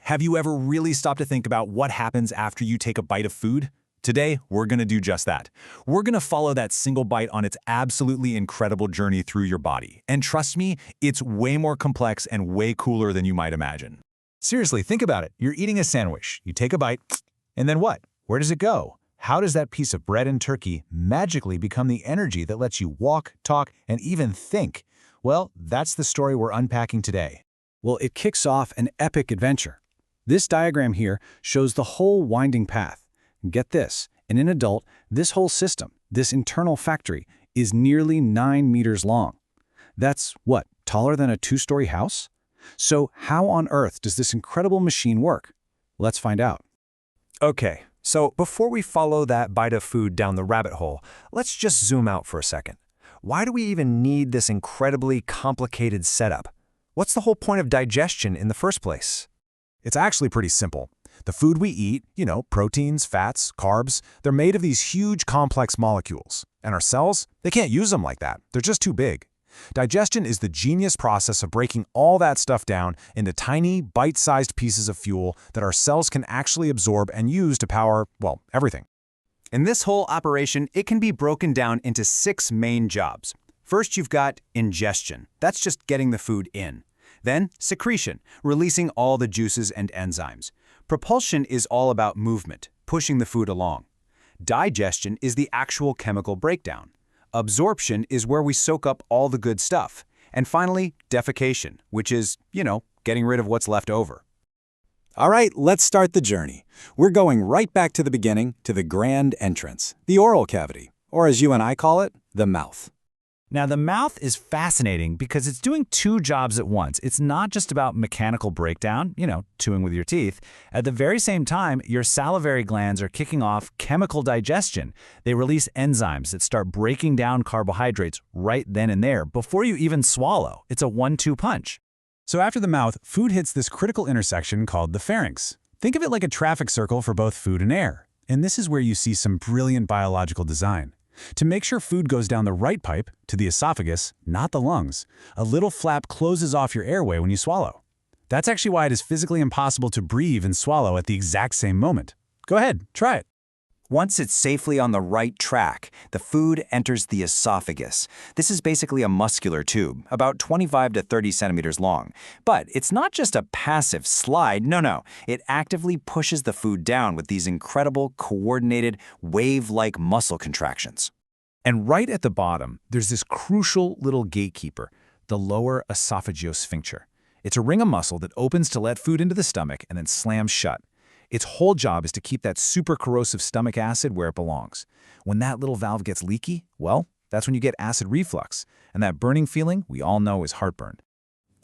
Have you ever really stopped to think about what happens after you take a bite of food? Today, we're going to do just that. We're going to follow that single bite on its absolutely incredible journey through your body. And trust me, it's way more complex and way cooler than you might imagine. Seriously, think about it. You're eating a sandwich. You take a bite, and then what? Where does it go? How does that piece of bread and turkey magically become the energy that lets you walk, talk, and even think? Well, that's the story we're unpacking today. Well, it kicks off an epic adventure. This diagram here shows the whole winding path. Get this, in an adult, this whole system, this internal factory, is nearly 9 meters long. That's, what, taller than a 2-story house? So how on earth does this incredible machine work? Let's find out. Okay, so before we follow that bite of food down the rabbit hole, let's just zoom out for a second. Why do we even need this incredibly complicated setup? What's the whole point of digestion in the first place? It's actually pretty simple. The food we eat, proteins, fats, carbs, they're made of these huge complex molecules. And our cells, they can't use them like that. They're just too big. Digestion is the genius process of breaking all that stuff down into tiny, bite-sized pieces of fuel that our cells can actually absorb and use to power, well, everything. In this whole operation, it can be broken down into 6 main jobs. First, you've got ingestion. That's just getting the food in. Then, secretion, releasing all the juices and enzymes. Propulsion is all about movement, pushing the food along. Digestion is the actual chemical breakdown. Absorption is where we soak up all the good stuff. And finally, defecation, which is, getting rid of what's left over. All right, let's start the journey. We're going right back to the beginning, to the grand entrance, the oral cavity, or as you and I call it, the mouth. Now, the mouth is fascinating because it's doing 2 jobs at once. It's not just about mechanical breakdown, chewing with your teeth. At the very same time, your salivary glands are kicking off chemical digestion. They release enzymes that start breaking down carbohydrates right then and there before you even swallow. It's a 1-2 punch. So after the mouth, food hits this critical intersection called the pharynx. Think of it like a traffic circle for both food and air. And this is where you see some brilliant biological design. To make sure food goes down the right pipe, to the esophagus, not the lungs, a little flap closes off your airway when you swallow. That's actually why it is physically impossible to breathe and swallow at the exact same moment. Go ahead, try it. Once it's safely on the right track, the food enters the esophagus. This is basically a muscular tube, about 25 to 30 centimeters long. But it's not just a passive slide, no. It actively pushes the food down with these incredible, coordinated, wave-like muscle contractions. And right at the bottom, there's this crucial little gatekeeper, the lower esophagosphincter. It's a ring of muscle that opens to let food into the stomach and then slams shut. Its whole job is to keep that super corrosive stomach acid where it belongs. When that little valve gets leaky, well, that's when you get acid reflux. And that burning feeling we all know is heartburn.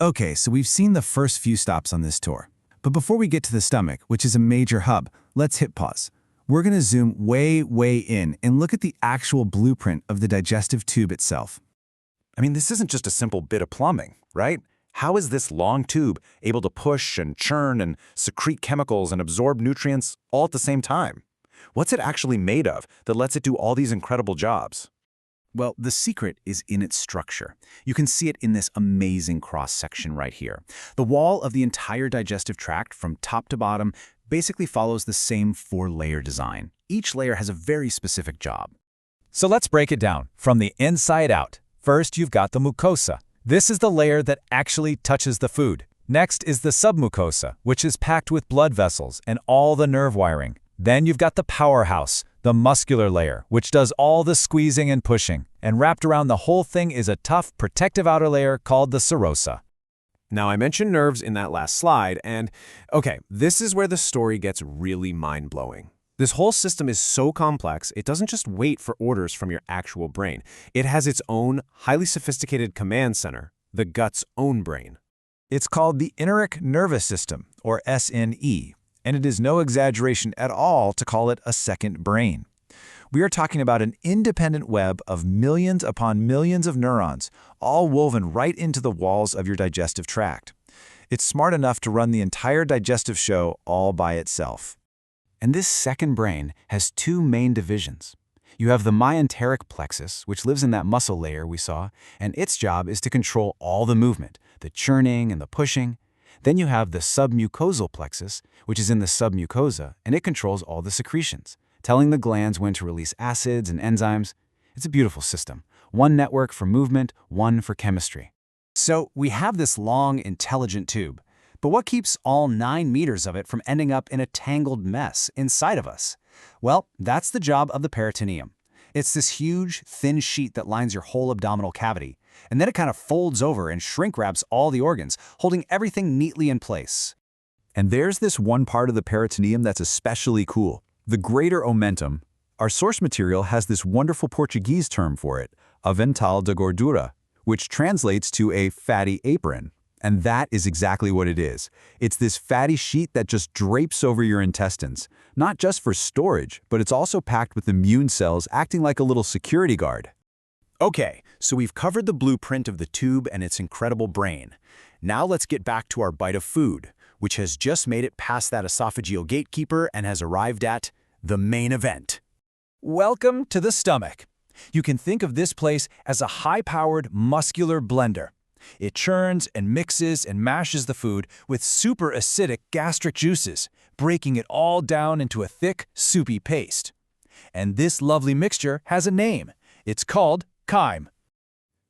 Okay, so we've seen the first few stops on this tour. But before we get to the stomach, which is a major hub, let's hit pause. We're going to zoom way in and look at the actual blueprint of the digestive tube itself. I mean, this isn't just a simple bit of plumbing, right? How is this long tube able to push and churn and secrete chemicals and absorb nutrients all at the same time? What's it actually made of that lets it do all these incredible jobs? Well, the secret is in its structure. You can see it in this amazing cross-section right here. The wall of the entire digestive tract from top to bottom basically follows the same 4-layer design. Each layer has a very specific job. So let's break it down from the inside out. First, you've got the mucosa. This is the layer that actually touches the food. Next is the submucosa, which is packed with blood vessels and all the nerve wiring. Then you've got the powerhouse, the muscular layer, which does all the squeezing and pushing. And wrapped around the whole thing is a tough, protective outer layer called the serosa. Now, I mentioned nerves in that last slide, and okay, this is where the story gets really mind-blowing. This whole system is so complex, it doesn't just wait for orders from your actual brain. It has its own highly sophisticated command center, the gut's own brain. It's called the enteric nervous system, or SNE, and it is no exaggeration at all to call it a second brain. We are talking about an independent web of millions upon millions of neurons, all woven right into the walls of your digestive tract. It's smart enough to run the entire digestive show all by itself. And this second brain has 2 main divisions. You have the myenteric plexus, which lives in that muscle layer we saw, and its job is to control all the movement, the churning and the pushing. Then you have the submucosal plexus, which is in the submucosa, and it controls all the secretions, telling the glands when to release acids and enzymes. It's a beautiful system. One network for movement, one for chemistry. So we have this long, intelligent tube, but what keeps all 9 meters of it from ending up in a tangled mess inside of us? Well, that's the job of the peritoneum. It's this huge, thin sheet that lines your whole abdominal cavity, and then it kind of folds over and shrink wraps all the organs, holding everything neatly in place. And there's this one part of the peritoneum that's especially cool, the greater omentum. Our source material has this wonderful Portuguese term for it, avental de gordura, which translates to a fatty apron. And that is exactly what it is. It's this fatty sheet that just drapes over your intestines, not just for storage, but it's also packed with immune cells acting like a little security guard. Okay, so we've covered the blueprint of the tube and its incredible brain. Now let's get back to our bite of food, which has just made it past that esophageal gatekeeper and has arrived at the main event. Welcome to the stomach. You can think of this place as a high-powered, muscular blender. It churns and mixes and mashes the food with super acidic gastric juices, breaking it all down into a thick, soupy paste. And this lovely mixture has a name. It's called chyme.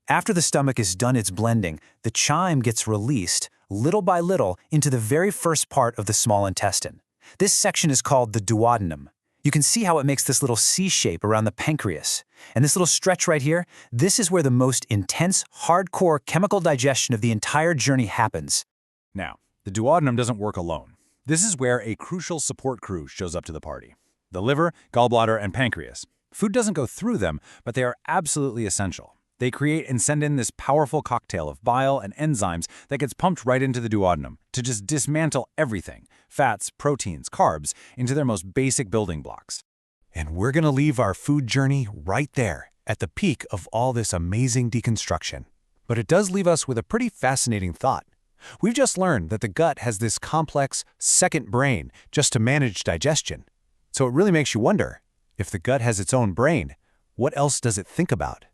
After the stomach is done its blending, the chyme gets released, little by little, into the very first part of the small intestine. This section is called the duodenum. You can see how it makes this little C shape around the pancreas. And this little stretch right here, this is where the most intense, hardcore chemical digestion of the entire journey happens. Now, the duodenum doesn't work alone. This is where a crucial support crew shows up to the party. The liver, gallbladder, and pancreas. Food doesn't go through them, but they are absolutely essential. They create and send in this powerful cocktail of bile and enzymes that gets pumped right into the duodenum to just dismantle everything, fats, proteins, carbs, into their most basic building blocks. And we're going to leave our food journey right there, at the peak of all this amazing deconstruction. But it does leave us with a pretty fascinating thought. We've just learned that the gut has this complex second brain just to manage digestion. So it really makes you wonder, if the gut has its own brain, what else does it think about?